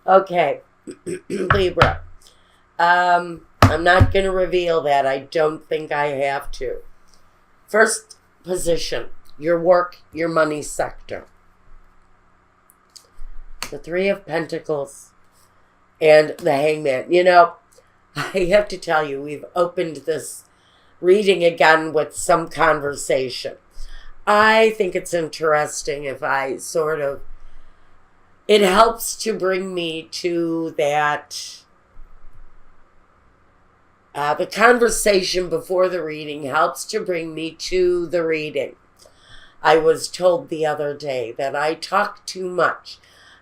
Okay, Libra. I'm not going to reveal that. I don't think I have to. First position, your work, your money sector. The Three of Pentacles and the Hangman. You know, I have to tell you, we've opened this reading again with some conversation. I think it's interesting if I it helps to bring me to that. The conversation before the reading helps to bring me to the reading. I was told the other day that I talk too much.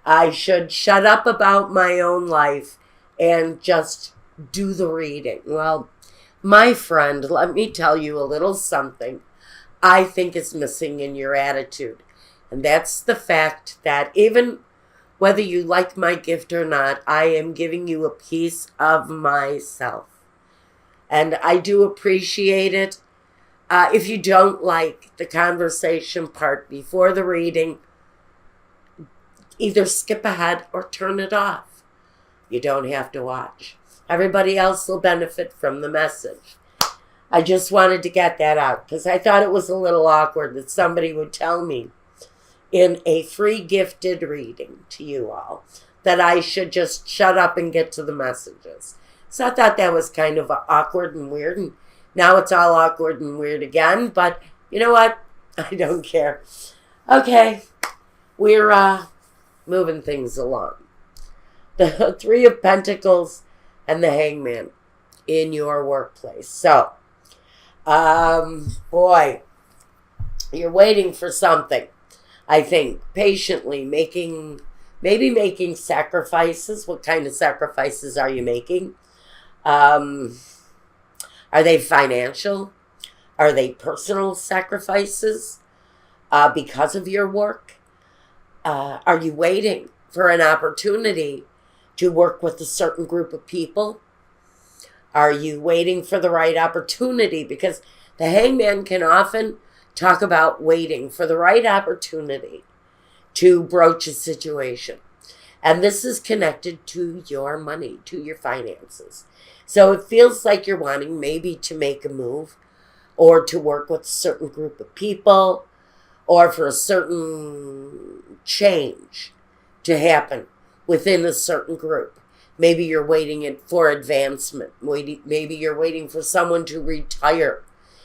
I should shut up about my own life and just do the reading. Well, my friend, let me tell you a little something I think is missing in your attitude. And that's the fact that even whether you like my gift or not, I am giving you a piece of myself. And I do appreciate it. If you don't like the conversation part before the reading, either skip ahead or turn it off. You don't have to watch. Everybody else will benefit from the message. I just wanted to get that out because I thought it was a little awkward that somebody would tell me in a free gifted reading to you all that I should just shut up and get to the messages. So I thought that was kind of awkward and weird. And now it's all awkward and weird again. But you know what? I don't care. Okay. We're moving things along. The Three of Pentacles and the Hangman in your workplace. So, boy, you're waiting for something. I think patiently maybe making sacrifices. What kind of sacrifices are you making? Are they financial? Are they personal sacrifices because of your work? Are you waiting for an opportunity to work with a certain group of people? Are you waiting for the right opportunity? Because the Hangman can often talk about waiting for the right opportunity to broach a situation. And this is connected to your money, to your finances. So it feels like you're wanting maybe to make a move or to work with a certain group of people or for a certain change to happen within a certain group. Maybe you're waiting for advancement. Maybe you're waiting for someone to retire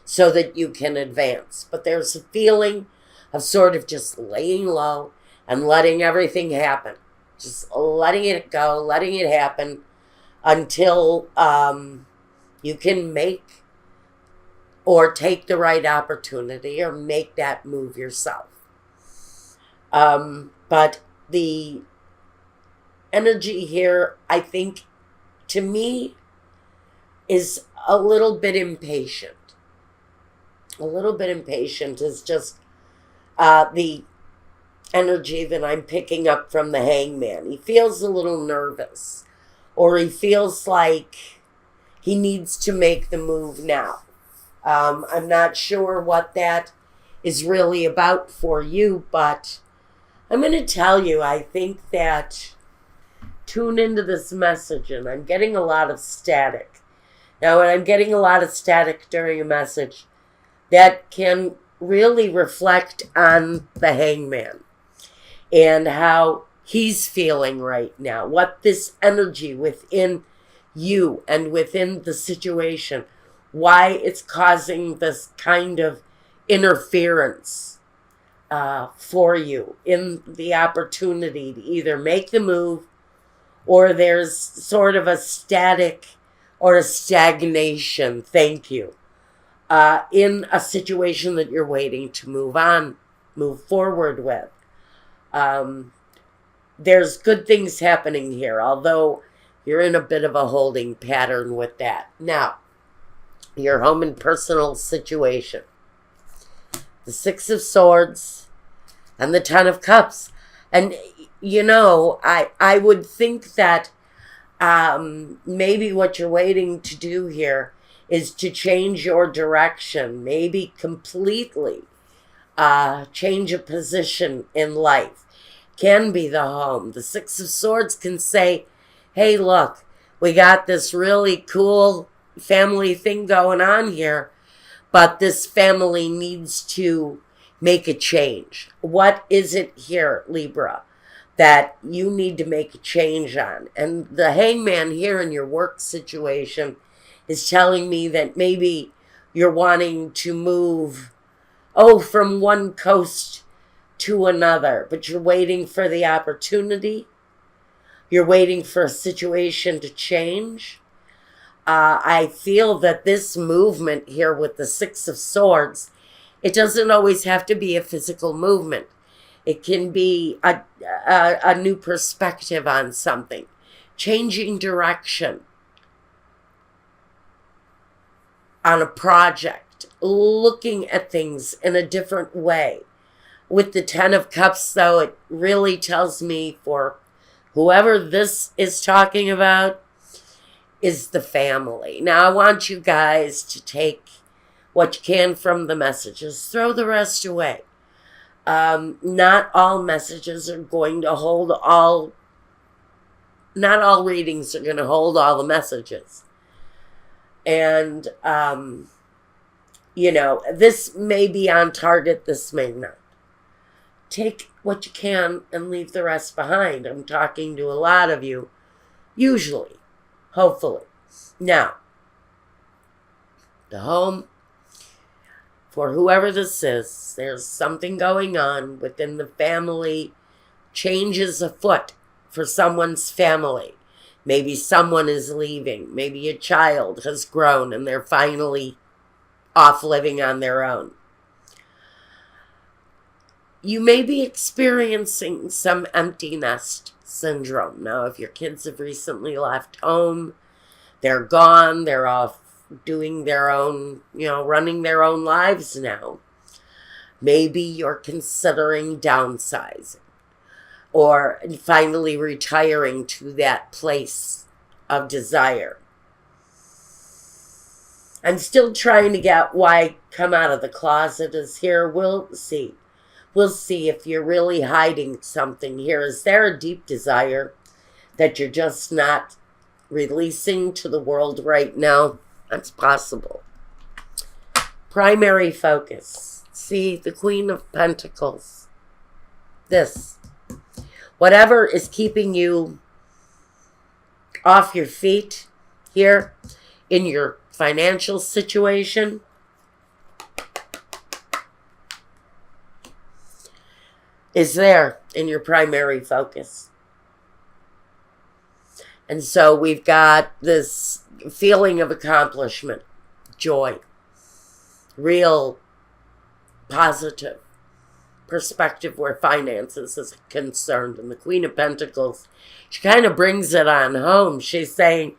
so that you can advance. But there's a feeling of sort of just laying low and letting everything happen. Just letting it go, letting it happen until you can make or take the right opportunity or make that move yourself. But the energy here, I think, to me, is a little bit impatient. A little bit impatient is just the energy that I'm picking up from the Hangman. He feels a little nervous, or he feels like he needs to make the move now. I'm not sure what that is really about for you, but I'm going to tell you, I think that tune into this message, and I'm getting a lot of static. Now, when I'm getting a lot of static during a message, that can really reflect on the Hangman and how he's feeling right now, what this energy within you and within the situation, why it's causing this kind of interference for you in the opportunity to either make the move or there's sort of a static or a stagnation, thank you, in a situation that you're waiting to move forward with. There's good things happening here, although you're in a bit of a holding pattern with that. Now, your home and personal situation. The Six of Swords and the Ten of Cups. And, you know, I would think that maybe what you're waiting to do here is to change your direction, maybe completely change a position in life. can be the home. The Six of Swords can say, hey, look, we got this really cool family thing going on here, but this family needs to make a change. What is it here, Libra, that you need to make a change on? And the Hangman here in your work situation is telling me that maybe you're wanting to move, from one coast to another, but you're waiting for the opportunity. You're waiting for a situation to change. I feel that this movement here with the Six of Swords, it doesn't always have to be a physical movement. It can be a new perspective on something, changing direction on a project, looking at things in a different way. With the Ten of Cups, though, it really tells me for whoever this is talking about is the family. Now, I want you guys to take what you can from the messages. Throw the rest away. Not all messages are going to hold all... Not all readings are going to hold all the messages. And, this may be on target, this may not. Take what you can and leave the rest behind. I'm talking to a lot of you, usually, hopefully. Now, the home, for whoever this is, there's something going on within the family, changes afoot for someone's family. Maybe someone is leaving. Maybe a child has grown and they're finally off living on their own. You may be experiencing some empty nest syndrome. Now, if your kids have recently left home, they're gone, they're off doing their own, running their own lives now. Maybe you're considering downsizing or finally retiring to that place of desire. I'm still trying to get why come out of the closet is here. We'll see. We'll see if you're really hiding something here. Is there a deep desire that you're just not releasing to the world right now? That's possible. Primary focus. See, the Queen of Pentacles. This. Whatever is keeping you off your feet here in your financial situation, is there in your primary focus. And so we've got this feeling of accomplishment, joy, real positive perspective where finances is concerned. And the Queen of Pentacles, she kind of brings it on home. She's saying,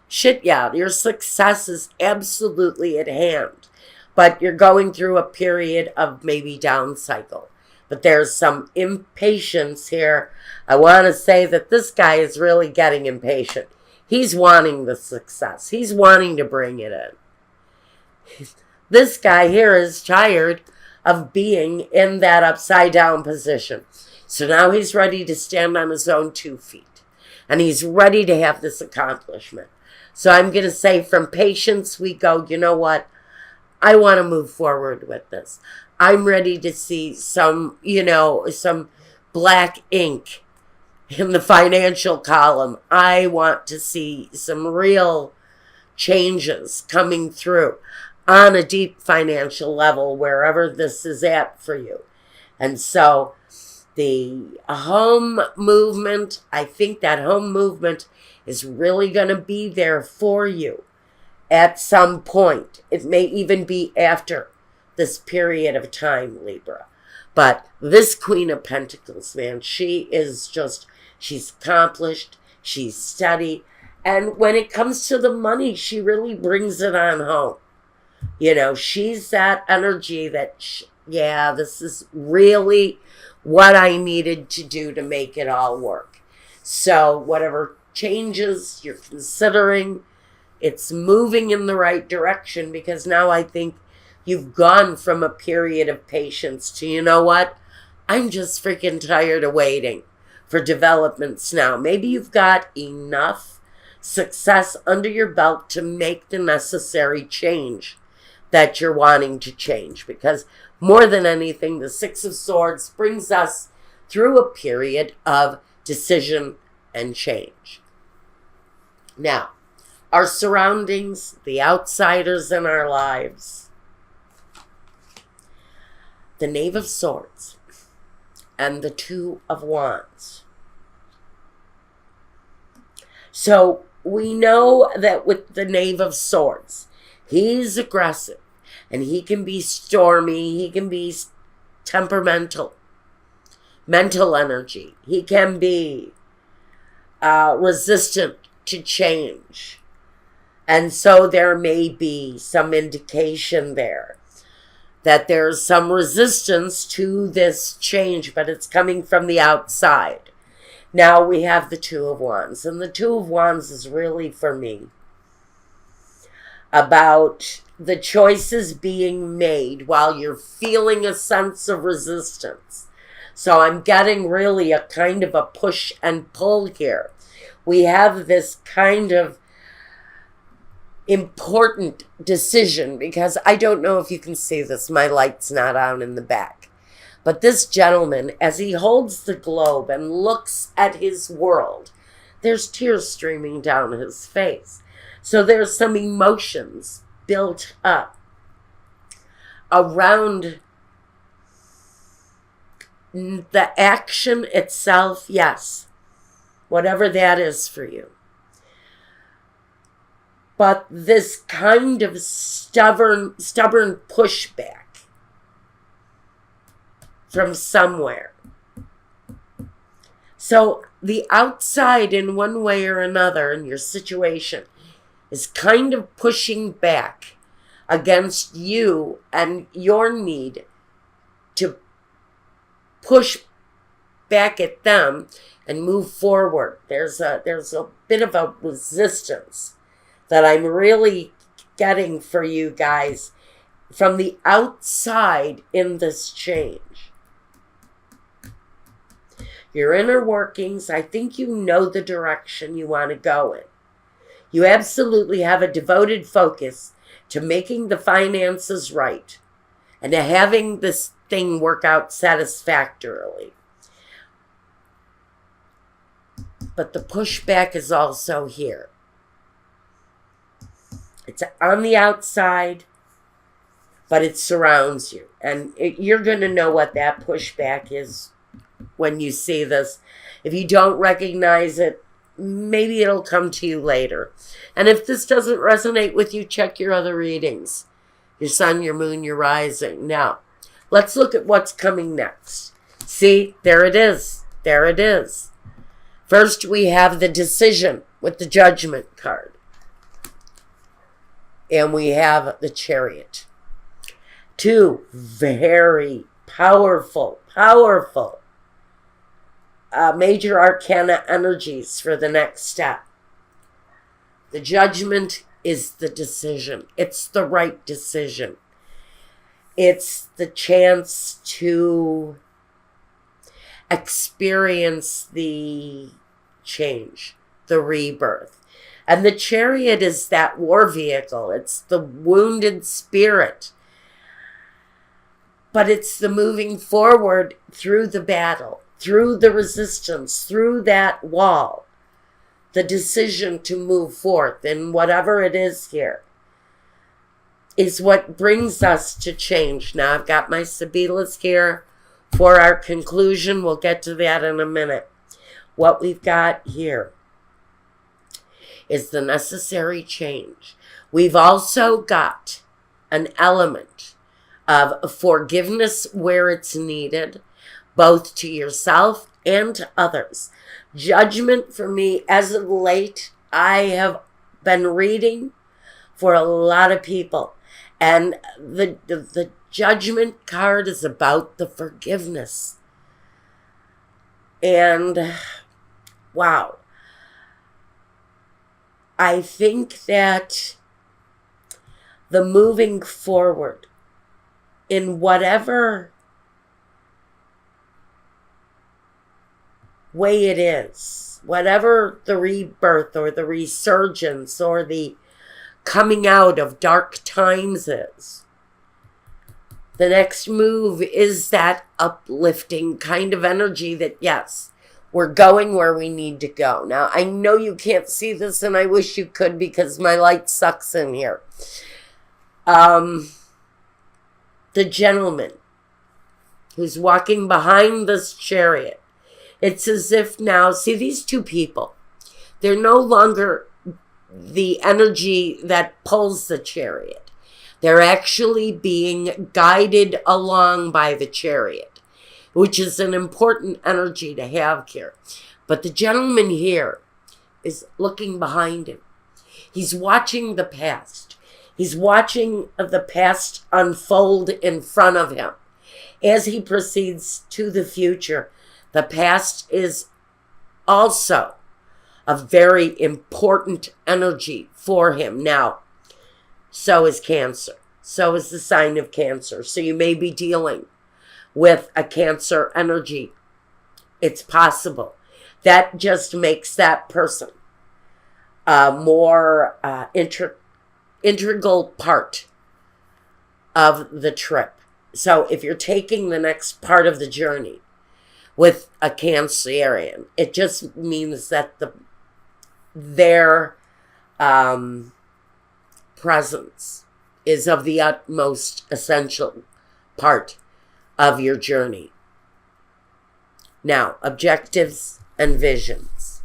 shit, yeah, your success is absolutely at hand, but you're going through a period of maybe down cycle. But there's some impatience here. I want to say that this guy is really getting impatient. He's wanting the success. He's wanting to bring it in. This guy here is tired of being in that upside down position. So now he's ready to stand on his own 2 feet. And he's ready to have this accomplishment. So I'm going to say from patience we go, you know what? I want to move forward with this. I'm ready to see some black ink in the financial column. I want to see some real changes coming through on a deep financial level, wherever this is at for you. And so the home movement, I think that home movement is really going to be there for you at some point. It may even be after this period of time, Libra. But this Queen of Pentacles, man, she's accomplished, she's steady. And when it comes to the money, she really brings it on home. She's that energy that, this is really what I needed to do to make it all work. So whatever changes you're considering, it's moving in the right direction, because now I think you've gone from a period of patience to, you know what? I'm just freaking tired of waiting for developments now. Maybe you've got enough success under your belt to make the necessary change that you're wanting to change. Because more than anything, the Six of Swords brings us through a period of decision and change. Now, our surroundings, the outsiders in our lives, the Knave of Swords, and the Two of Wands. So we know that with the Knave of Swords, he's aggressive and he can be stormy, he can be temperamental, mental energy. He can be resistant to change. And so there may be some indication there that there's some resistance to this change, but it's coming from the outside. Now we have the Two of Wands, and the Two of Wands is really, for me, about the choices being made while you're feeling a sense of resistance. So I'm getting really a kind of a push and pull here. We have this kind of important decision, because I don't know if you can see this, my light's not on in the back, but this gentleman, as he holds the globe and looks at his world, there's tears streaming down his face. So there's some emotions built up around the action itself. Yes, whatever that is for you. But this kind of stubborn pushback from somewhere. So the outside, in one way or another, in your situation, is kind of pushing back against you and your need to push back at them and move forward. There's a bit of a resistance that I'm really getting for you guys from the outside in this change. Your inner workings, I think you know the direction you want to go in. You absolutely have a devoted focus to making the finances right and to having this thing work out satisfactorily. But the pushback is also here. It's on the outside, but it surrounds you. And you're going to know what that pushback is when you see this. If you don't recognize it, maybe it'll come to you later. And if this doesn't resonate with you, check your other readings. Your sun, your moon, your rising. Now, let's look at what's coming next. See, there it is. There it is. First, we have the decision with the Judgment card. And we have the Chariot. Two very powerful major arcana energies for the next step. The Judgment is the decision. It's the right decision. It's the chance to experience the change, the rebirth. And the Chariot is that war vehicle. It's the wounded spirit. But it's the moving forward through the battle, through the resistance, through that wall. The decision to move forth in whatever it is here is what brings us to change. Now, I've got my Sibilas here for our conclusion. We'll get to that in a minute. What we've got here is the necessary change. We've also got an element of forgiveness where it's needed, both to yourself and to others. Judgment for me, as of late, I have been reading for a lot of people. And the Judgment card is about the forgiveness. And wow. I think that the moving forward in whatever way it is, whatever the rebirth or the resurgence or the coming out of dark times is, the next move is that uplifting kind of energy that, yes, we're going where we need to go. Now, I know you can't see this, and I wish you could because my light sucks in here. The gentleman who's walking behind this chariot, it's as if now, see these two people, they're no longer the energy that pulls the chariot. They're actually being guided along by the chariot, which is an important energy to have here. But the gentleman here is looking behind him. He's watching the past. He's watching the past unfold in front of him. As he proceeds to the future, the past is also a very important energy for him. Now, so is Cancer. So is the sign of Cancer. So you may be dealing with a Cancer energy. It's possible. That just makes that person a more integral part of the trip. So if you're taking the next part of the journey with a Cancerian, it just means that their presence is of the utmost essential part of your journey. Now, objectives and visions.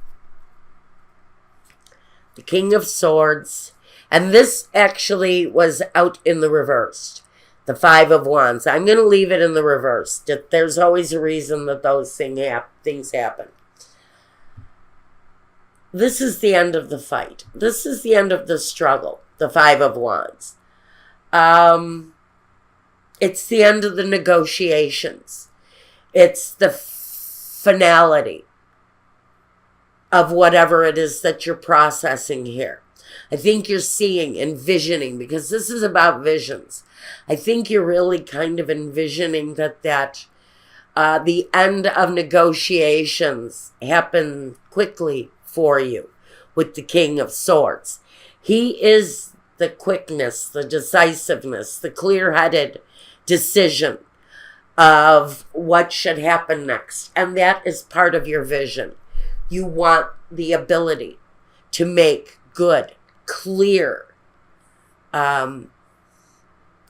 The King of Swords, and this actually was out in the reversed. The Five of Wands. I'm going to leave it in the reverse. There's always a reason that those things happen. This is the end of the fight. This is the end of the struggle. The Five of Wands. It's the end of the negotiations. It's the finality of whatever it is that you're processing here. I think you're seeing, envisioning, because this is about visions. I think you're really kind of envisioning that the end of negotiations happen quickly for you with the King of Swords. He is the quickness, the decisiveness, the clear-headed decision of what should happen next. And that is part of your vision. You want the ability to make good, clear,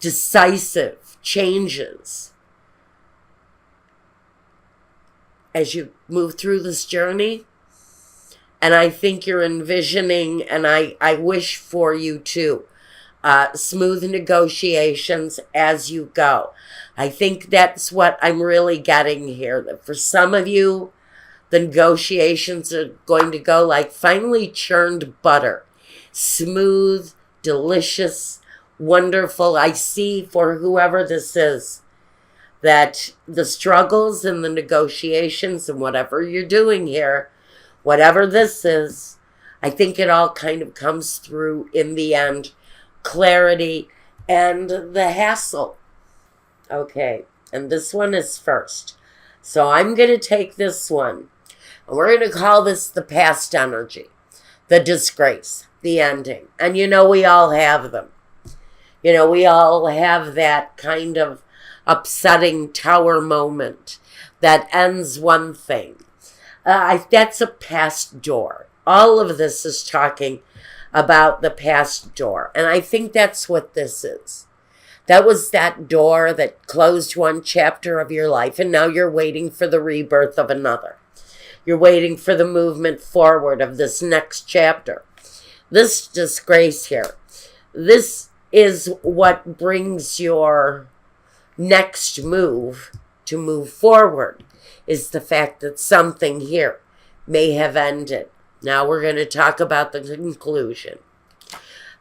decisive changes as you move through this journey. And I think you're envisioning, and I wish for you too, smooth negotiations as you go. I think that's what I'm really getting here. That for some of you, the negotiations are going to go like finely churned butter. Smooth, delicious, wonderful. I see for whoever this is that the struggles and the negotiations and whatever you're doing here, whatever this is, I think it all kind of comes through in the end. Clarity and the hassle. Okay, and this one is first. So I'm going to take this one, and we're going to call this the past energy, the disgrace, the ending. And you know we all have them. You know, we all have that kind of upsetting tower moment that ends one thing. That's a past door. All of this is talking about the past door. And I think that's what this is. That was that door that closed one chapter of your life, and now you're waiting for the rebirth of another. You're waiting for the movement forward of this next chapter. This disgrace here, this is what brings your next move to move forward, is the fact that something here may have ended. Now we're going to talk about the conclusion.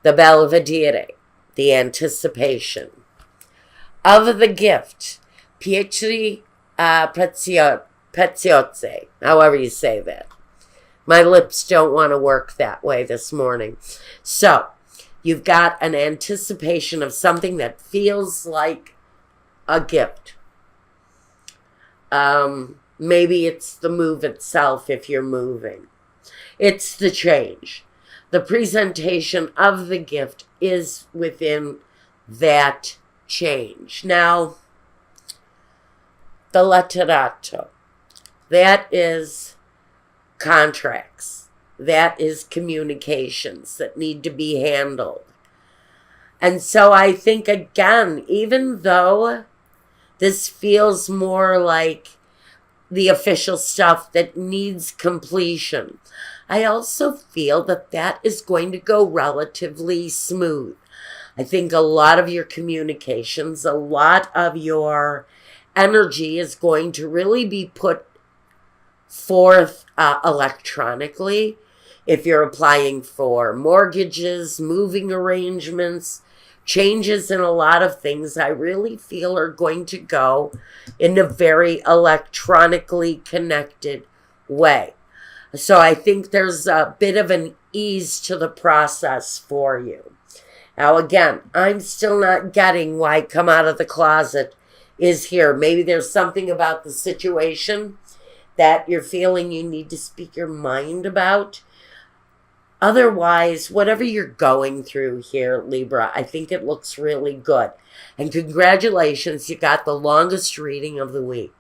The Belvedere, the anticipation of the gift. Pietri Preziose, however you say that. My lips don't want to work that way this morning. So, you've got an anticipation of something that feels like a gift. Maybe it's the move itself if you're moving. It's the change. The presentation of the gift is within that change. Now, the letterato, that is contracts. That is communications that need to be handled. And so I think, again, even though this feels more like the official stuff that needs completion, I also feel that that is going to go relatively smooth. I think a lot of your communications, a lot of your energy is going to really be put forth electronically. If you're applying for mortgages, moving arrangements, changes in a lot of things, I really feel are going to go in a very electronically connected way. So I think there's a bit of an ease to the process for you. Now, again, I'm still not getting why come out of the closet is here. Maybe there's something about the situation that you're feeling you need to speak your mind about. Otherwise, whatever you're going through here, Libra, I think it looks really good. And congratulations, you got the longest reading of the week.